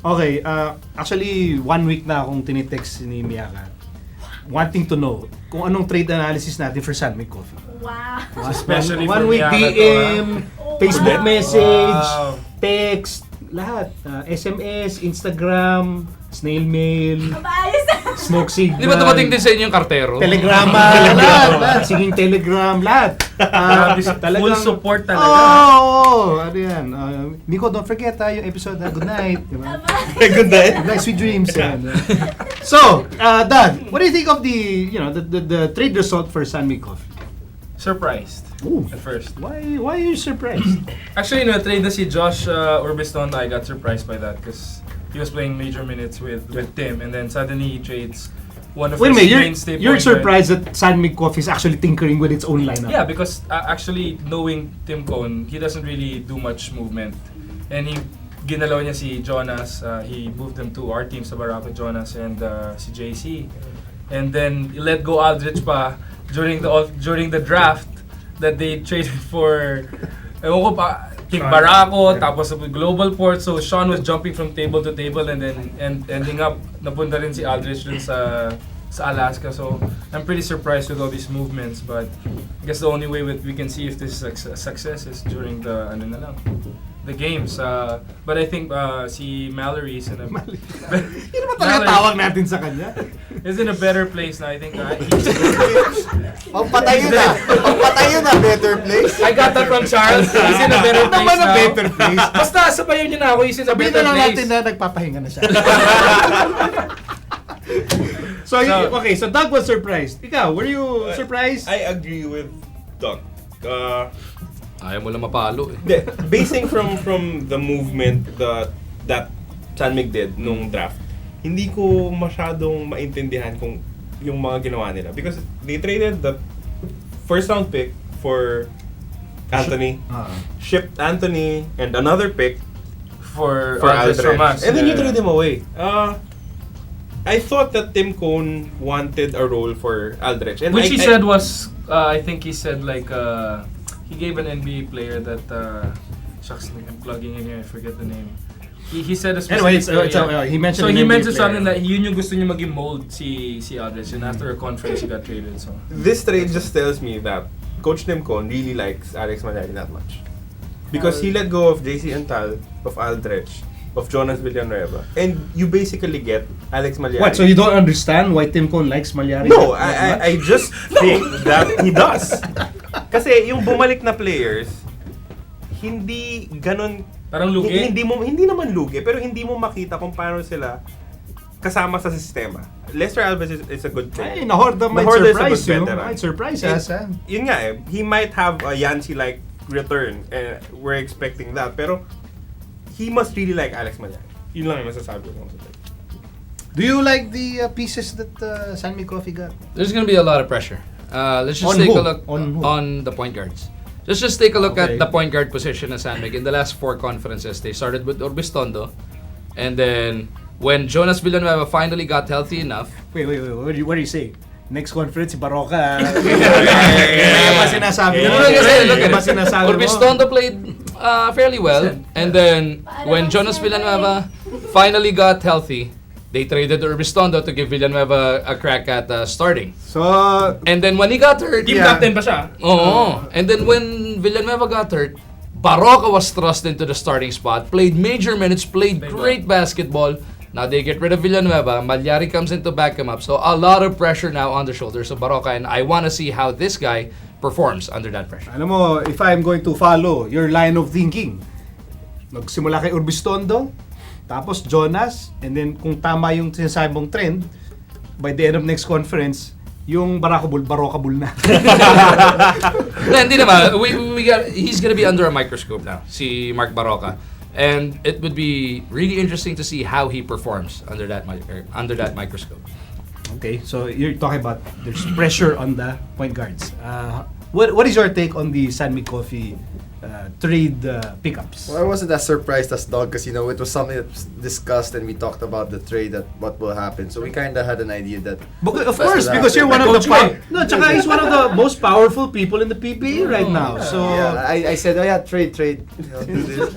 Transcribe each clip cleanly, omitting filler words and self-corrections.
Okay, actually 1 week na akong tinitext ni Miyaka wanting to know kung anong trade analysis natin for San Mig Coffee. Wow. Especially one for week Miyaka DM, Facebook Wow. message, text, lahat. SMS, Instagram, snail mail, Maayos. smoke signal. Di ba dumating din sa inyo yung kartero? Telegrama, lahat. Singing telegram, lahat. Full support talaga. Oh, ano yan. Nico, don't forget yung episode na Good Night. Diba? Good night. Good night, sweet dreams. Yan. So, Dad, what do you think of the trade result for San Mig Coffee? Surprised Ooh. at first. Why are you surprised? Actually, trade na si Josh Urbiston, I got surprised by that because he was playing major minutes with Tim, and then suddenly he trades one of Wait a his minute, mainstay you're point guard. surprised that San Mig Coffee is actually tinkering with its own lineup? Yeah, because actually knowing Tim Cone, he doesn't really do much movement, and ginalaw niya si Jonas. He moved them to our team sa Barako, Jonas and si JC, and then he let go Aldrich pa during the draft that they traded for. Ewan ko pa. King Barako, tapos Global Port, so Sean was jumping from table to table and then ending up napunta rin si Aldrich dun sa Alaska. So I'm pretty surprised with all these movements, but I guess the only way we can see if this is a success is during the games. But I think si Mallory is in a Yun naman talaga tawag natin sa kanya. is in a better place now. I think Pagpatayo na, better place. I got that from Charles. He's in a better place naman a now. better place? Basta sabayan niyo na ako, he's in a Sabihin better na lang place. natin na nagpapahinga na siya. So Doug was surprised. Ikaw, were you surprised? I agree with Doug. Ayaw mo lang mapalo eh. Basing from the movement that San Mig did nung draft, hindi ko masyadong maintindihan kung yung mga ginawa nila. Because they traded the first round pick for Anthony, shipped Anthony and another pick for Aldrich. from us. And then you Yeah. trade him away. I thought that Tim Cone wanted a role for Aldrich. And Which I he said was, I think he said like, he gave an NBA player that, shucks, I'm plugging in here, I forget the name. He said a Anyway, specific player. he mentioned So an he NBA mentioned player. something that yun yung gusto niya maging mold si Aldrich, and after a conference he got traded. So This trade just tells me that Coach Tim Cone really likes Alex Malyari that much. Because he let go of JC Antal, of Aldrich, of Jonas Villanueva, and you basically get Alex Malyari. What, so you don't understand why Tim Cone likes Malyari? No, that much? I just think that he does. Kasi yung bumalik na players, hindi ganun. parang lugi. Hindi naman lugi, pero hindi mo makita kung paano sila kasama sa sistema. Lester Alves is a good Ay, player. Nahorda might Nahorda is a surprise good you. veteran. Might surprise And us, ha? Yun nga eh, he might have a Yancy-like return. We're expecting that. Pero he must really like Alex Malyari. Yun lang yung masasabi ko. Do you like the pieces that San Mig Coffee got? There's gonna be a lot of pressure. Let's just On take who? a look On who? on the point guards. Let's just take a look Okay. at the point guard position of San Mig. In the last 4 conferences, they started with Orbistondo, and then when Jonas Villanueva finally got healthy enough, Wait, what do you say? Next conference, si Baroka. Kaya ba sinasabi mo? Look at Kaya ba it. sinasabi mo? Orbistondo played fairly well, and then when Jonas Villanueva finally got healthy, they traded Orbistondo to give Villanueva a crack at starting. So, And then when he got hurt, Team Yeah. captain pa siya. oh, and then when Villanueva got hurt, Baroka was thrust into the starting spot, played major minutes, played great basketball. Now they get rid of Villanueva, Malyari comes in to back him up. So a lot of pressure now on the shoulders of Baroka, and I want to see how this guy performs under that pressure. alam mo, if I'm going to follow your line of thinking, nagsimula kay Orbistondo, tapos Jonas, and then kung tama yung sinasabi mong trend, by the end of next conference, yung Baroka Bull na. No, hindi naman. He's gonna be under a microscope now, si Mark Baroka. And it would be really interesting to see how he performs under that microscope. Okay, so you're talking about there's pressure on the point guards. What is your take on the San Mig Coffee trade pickups. Well, I wasn't as surprised as Dog because, you know, it was something that was discussed and we talked about the trade, that what will happen. So we kind of had an idea that... Of That's course, what because you're one happened. of the no, tsaka he's one of the most powerful people in the PBA right now. So Yeah, I said, oh yeah, trade. You know, do this.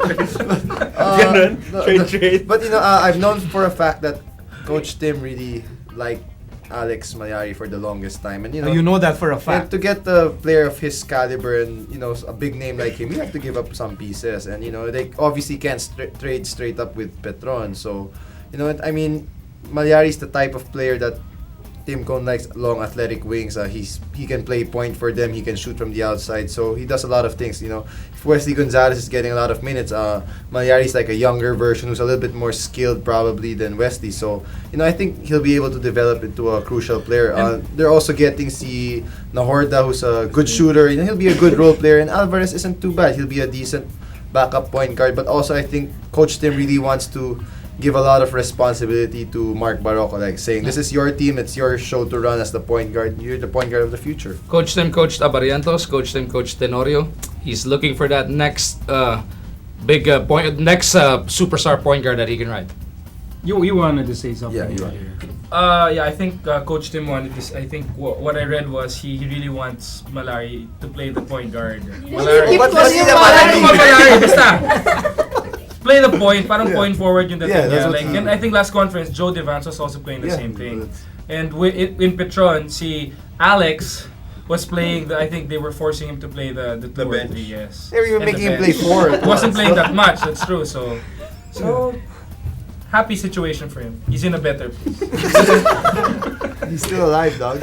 Ganun, trade. But, you know, I've known for a fact that Coach Tim really liked Alex Malyari for the longest time. And, you know that for a and fact. to get a player of his caliber and, you know, a big name like him, you have to give up some pieces. And, you know, they obviously can't trade straight up with Petron. So, you know, I mean, Malyari's the type of player that Tim Cone likes, long athletic wings. He can play point for them. He can shoot from the outside. So he does a lot of things. You know, if Wesley Gonzalez is getting a lot of minutes, Malyari's like a younger version who's a little bit more skilled probably than Wesley. So, you know, I think he'll be able to develop into a crucial player. They're also getting si Nahorda, who's a good shooter. You know, he'll be a good role player. And Alvarez isn't too bad. He'll be a decent backup point guard. But also, I think Coach Tim really wants to give a lot of responsibility to Mark Barroco, like saying, this is your team, it's your show to run as the point guard. You're the point guard of the future. Coach Tim coached Abarientos, Coach Tim coached Tenorio. He's looking for that next superstar point guard that he can ride. You wanted to say something. Yeah, you are. Yeah, I think Coach Tim wanted this. I think what I read was he really wants Malari to play the point guard. Malari. But Malari, basta. Play the point, parang Yeah. point forward yung dating Yeah, that's niya. what Like, he- and I think last conference, Joe Devance was also playing the same thing. that's- And in Petron, si Alex was playing, I think they were forcing him to play the 2 or bench. 3, yes. They were even And the making him bench. play 4. He wasn't playing that much, that's true. So happy situation for him. He's in a better place. He's still alive, dog.